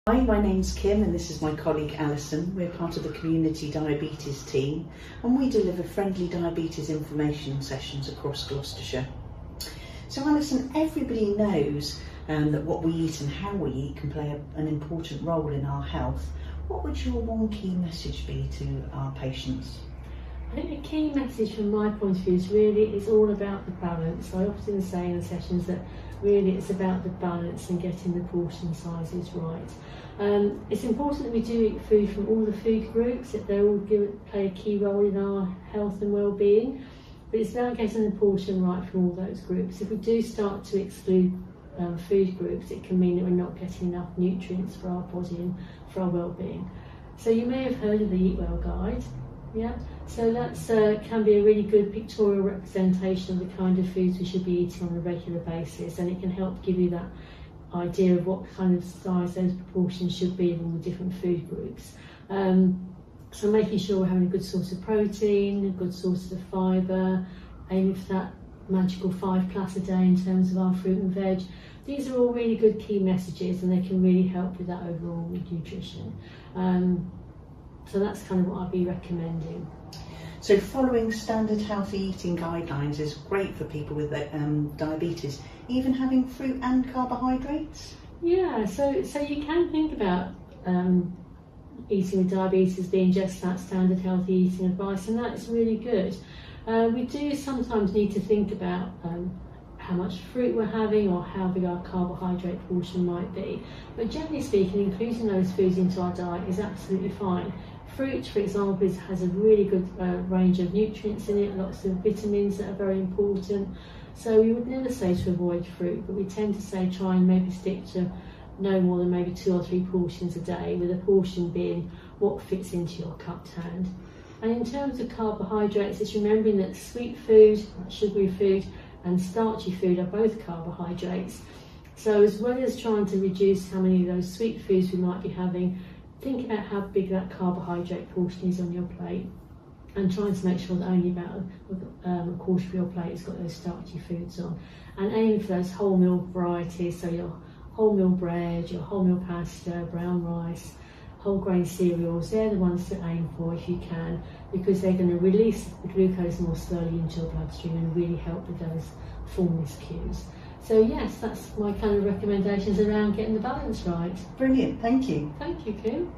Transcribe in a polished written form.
Hi, my name's Kim and this is my colleague Alison. We're part of the community diabetes team and we deliver friendly diabetes information sessions across Gloucestershire. So Alison, everybody knows that what we eat and how we eat can play an important role in our health. What would your one key message be to our patients? I think the key message from my point of view is really it's all about the balance. I often say in the sessions that really it's about the balance and getting the portion sizes right. It's important that we do eat food from all the food groups, that they all play a key role in our health and well-being, but it's about getting the portion right from all those groups. If we do start to exclude food groups, it can mean that we're not getting enough nutrients for our body and for our well-being. So you may have heard of the Eat Well guide. Yeah, so that's can be a really good pictorial representation of the kind of foods we should be eating on a regular basis, and it can help give you that idea of what kind of size those proportions should be in all the different food groups. So making sure we're having a good source of protein, a good source of fibre, aiming for that magical 5+ a day in terms of our fruit and veg. These are all really good key messages and they can really help with that overall nutrition. So that's kind of what I'd be recommending. So following standard healthy eating guidelines is great for people with diabetes, even having fruit and carbohydrates? Yeah, so you can think about eating with diabetes being just that standard healthy eating advice, and that's really good. We do sometimes need to think about how much fruit we're having or how big our carbohydrate portion might be. But generally speaking, including those foods into our diet is absolutely fine. Fruit, for example, has a really good range of nutrients in it, lots of vitamins that are very important. So we would never say to avoid fruit, but we tend to say try and maybe stick to no more than maybe 2 or 3 portions a day, with a portion being what fits into your cupped hand. And in terms of carbohydrates, it's remembering that sweet food, sugary food, and starchy food are both carbohydrates. So as well as trying to reduce how many of those sweet foods we might be having, think about how big that carbohydrate portion is on your plate and trying to make sure that only about a quarter of your plate has got those starchy foods on. And aim for those wholemeal varieties, so your wholemeal bread, your wholemeal pasta, brown rice, whole grain cereals, they're the ones to aim for if you can, because they're going to release the glucose more slowly into your bloodstream and really help with those fullness cues. So yes, that's my kind of recommendations around getting the balance right. Brilliant, thank you. Thank you, Kim.